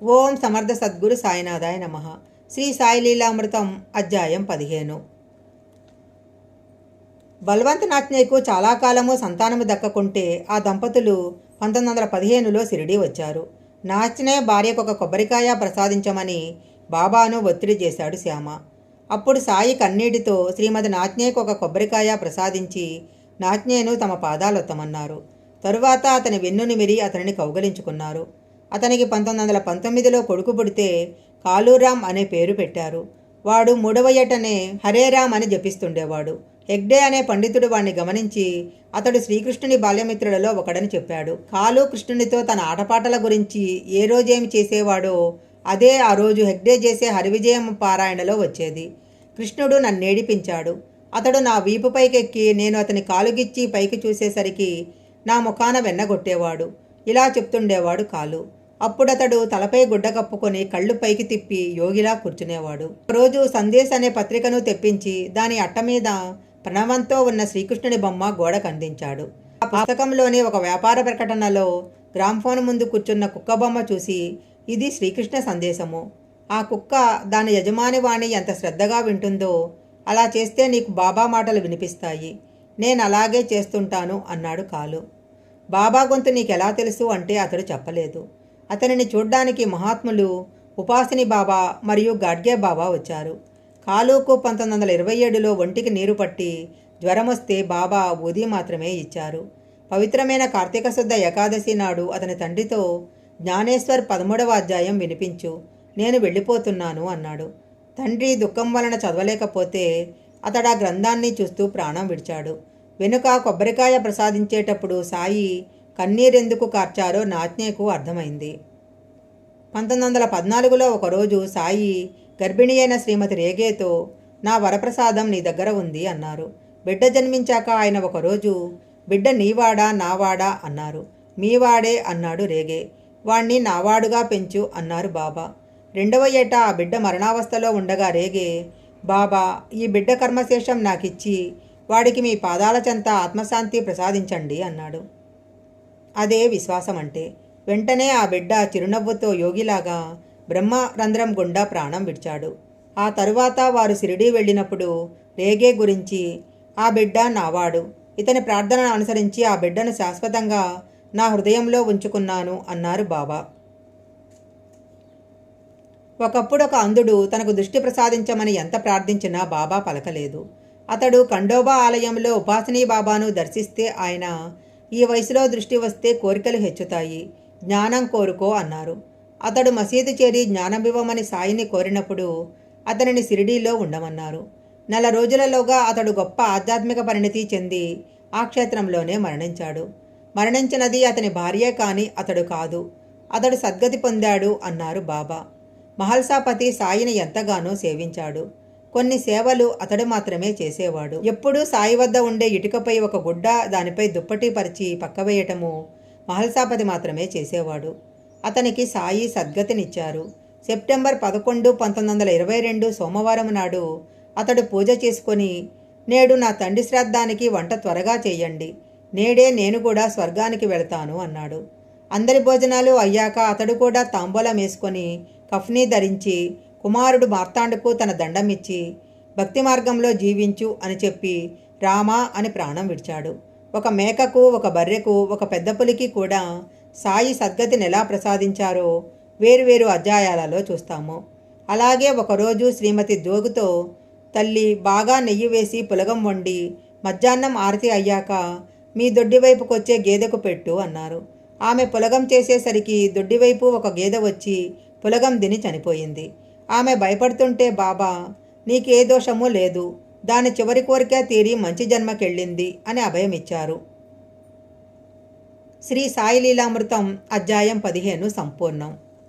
ఓం సమర్థ సద్గురు సాయినాథాయ నమః. శ్రీ సాయి లీలామృతం అధ్యాయం 15. బల్వంత్ నాచ్నేకు చాలా కాలము సంతానము దక్కకుంటే ఆ దంపతులు 1915లో షిరిడీ వచ్చారు. నాచ్నే భార్యకు ఒక కొబ్బరికాయ ప్రసాదించమని బాబాను ఒత్తిడి చేశాడు శ్యామ. అప్పుడు సాయి కన్నీటితో శ్రీమతి నాచ్నేకు ఒక కొబ్బరికాయ ప్రసాదించి నాచ్నేను తమ పాదాలొత్తమన్నారు. తరువాత అతని వెన్నునిమిరి అతనిని కౌగలించుకున్నారు. అతనికి 1919లో కొడుకు పుడితే కాళూరాం అనే పేరు పెట్టారు. వాడు 3వ ఏటనే హరేరాం అని జపిస్తుండేవాడు. హెగ్డే అనే పండితుడు వాణ్ణి గమనించి అతడు శ్రీకృష్ణుని బాల్యమిత్రులలో ఒకడని చెప్పాడు. కాళూ కృష్ణునితో తన ఆటపాటల గురించి ఏ రోజేమి చేసేవాడో అదే ఆ రోజు హెగ్డే చేసే హరివిజయం పారాయణలో వచ్చేది. కృష్ణుడు నన్నేడిపించాడు. అతడు నా వీపు పైకెక్కి నేను అతని కాలుగిచ్చి పైకి చూసేసరికి నా ముఖాన వెన్నగొట్టేవాడు. ఇలా చెప్తుండేవాడు కాళూ. అప్పుడతడు తలపై గుడ్డ కప్పుకొని కళ్ళు పైకి తిప్పి యోగిలా కూర్చునేవాడు. రోజు సందేశ్ అనే పత్రికను తెప్పించి దాని అట్ట మీద ప్రణవంతో ఉన్న శ్రీకృష్ణుని బొమ్మ గోడకు అందించాడు. ఆ పుస్తకంలోని ఒక వ్యాపార ప్రకటనలో గ్రామ్ఫోన్ ముందు కూర్చున్న కుక్క బొమ్మ చూసి ఇది శ్రీకృష్ణ సందేశము. ఆ కుక్క దాని యజమాని వాణి ఎంత శ్రద్ధగా వింటుందో అలా చేస్తే నీకు బాబా మాటలు వినిపిస్తాయి. నేను అలాగే చేస్తుంటాను అన్నాడు కాళూ. బాబా గొంతు నీకెలా తెలుసు అంటే అతడు చెప్పలేదు. అతనిని చూడ్డానికి మహాత్ములు ఉపాసిని బాబా మరియు గాడ్గే బాబా వచ్చారు. కాళూకు 1927లో ఒంటికి నీరు పట్టి జ్వరం వస్తే బాబా ఊది మాత్రమే ఇచ్చారు. పవిత్రమైన కార్తీక శుద్ధ ఏకాదశి నాడు అతని తండ్రితో జ్ఞానేశ్వర్ 13వ అధ్యాయం వినిపించు, నేను వెళ్ళిపోతున్నాను అన్నాడు. తండ్రి దుఃఖం వలన చదవలేకపోతే అతడు ఆ గ్రంథాన్ని చూస్తూ ప్రాణం విడిచాడు. వెనుక కొబ్బరికాయ ప్రసాదించేటప్పుడు సాయి కన్నీరెందుకు కార్చారో నాచ్నేకు అర్థమైంది. 1914లో ఒకరోజు సాయి గర్భిణి అయిన శ్రీమతి రేగేతో నా వరప్రసాదం నీ దగ్గర ఉంది అన్నారు. బిడ్డ జన్మించాక ఆయన ఒకరోజు బిడ్డ నీవాడా నావాడా అన్నారు. మీవాడే అన్నాడు రేగే. వాణ్ణి నావాడుగా పెంచు అన్నారు బాబా. 2వ ఏట ఆ బిడ్డ మరణావస్థలో ఉండగా రేగే, బాబా ఈ బిడ్డ కర్మశేషం నాకిచ్చి వాడికి మీ పాదాల చెంత ఆత్మశాంతి ప్రసాదించండి అన్నాడు. అదే విశ్వాసం అంటే. వెంటనే ఆ బిడ్డ చిరునవ్వుతో యోగిలాగా బ్రహ్మ రంధ్రం గుండా ప్రాణం విడిచాడు. ఆ తరువాత వారు షిరిడీ వెళ్ళినప్పుడు రేగే గురించి ఆ బిడ్డ నావాడు, ఇతని ప్రార్థనను అనుసరించి ఆ బిడ్డను శాశ్వతంగా నా హృదయంలో ఉంచుకున్నాను అన్నారు బాబా. ఒకప్పుడు ఒక అంధుడు తనకు దృష్టి ప్రసాదించమని ఎంత ప్రార్థించినా బాబా పలకలేదు. అతడు ఖండోబా ఆలయంలో ఉపాసిని బాబాను దర్శిస్తే ఆయన ఈ వయసులో దృష్టి వస్తే కోరికలు హెచ్చుతాయి, జ్ఞానం కోరుకో అన్నారు. అతడు మసీదు చేరి జ్ఞానమివ్వమని సాయిని కోరినప్పుడు అతనిని షిరిడీలో ఉండమన్నారు. 4 రోజులలోగా అతడు గొప్ప ఆధ్యాత్మిక పరిణతి చెంది ఆ క్షేత్రంలోనే మరణించాడు. మరణించినది అతని భార్యే కాని అతడు కాదు. అతడు సద్గతి పొందాడు అన్నారు బాబా. మహల్సాపతి సాయిని ఎంతగానో సేవించాడు. కొన్ని సేవలు అతడు మాత్రమే చేసేవాడు. ఎప్పుడూ సాయి వద్ద ఉండే ఇటుకపై ఒక గుడ్డ, దానిపై దుప్పటి పరిచి పక్కవేయటము మహల్సాపతి మాత్రమే చేసేవాడు. అతనికి సాయి సద్గతినిచ్చారు. సెప్టెంబర్ 11, 1922 సోమవారం నాడు అతడు పూజ చేసుకొని, నేడు నా తండ్రి శ్రాద్ధానికి వంట త్వరగా చెయ్యండి, నేడే నేను కూడా స్వర్గానికి వెళతాను అన్నాడు. అందరి భోజనాలు అయ్యాక అతడు కూడా తాంబూలం వేసుకొని కఫ్నీ ధరించి కుమారుడు మార్తాండుకు తన దండమిచ్చి భక్తి మార్గంలో జీవించు అని చెప్పి రామా అని ప్రాణం విడిచాడు. ఒక మేకకు, ఒక బర్రెకు, ఒక పెద్ద పులికి కూడా సాయి సద్గతిని ఎలా ప్రసాదించారో వేరువేరు అధ్యాయాలలో చూస్తాము. అలాగే ఒకరోజు శ్రీమతి జోగుతో తల్లి బాగా నెయ్యి వేసి పులగం వండి మధ్యాహ్నం ఆరతి అయ్యాక మీ దొడ్డివైపుకొచ్చే గేదెకు పెట్టు అన్నారు. ఆమె పులగం చేసేసరికి దొడ్డివైపు ఒక గేదె వచ్చి పులగం తిని చనిపోయింది. ఆమె భయపడుతుంటే బాబా నీకే దోషము లేదు, దాని చివరి కోరిక తీరి మంచి జన్మకెళ్ళింది అని అభయమిచ్చారు. శ్రీ సాయి లీలామృతం అధ్యాయం 15 సంపూర్ణం.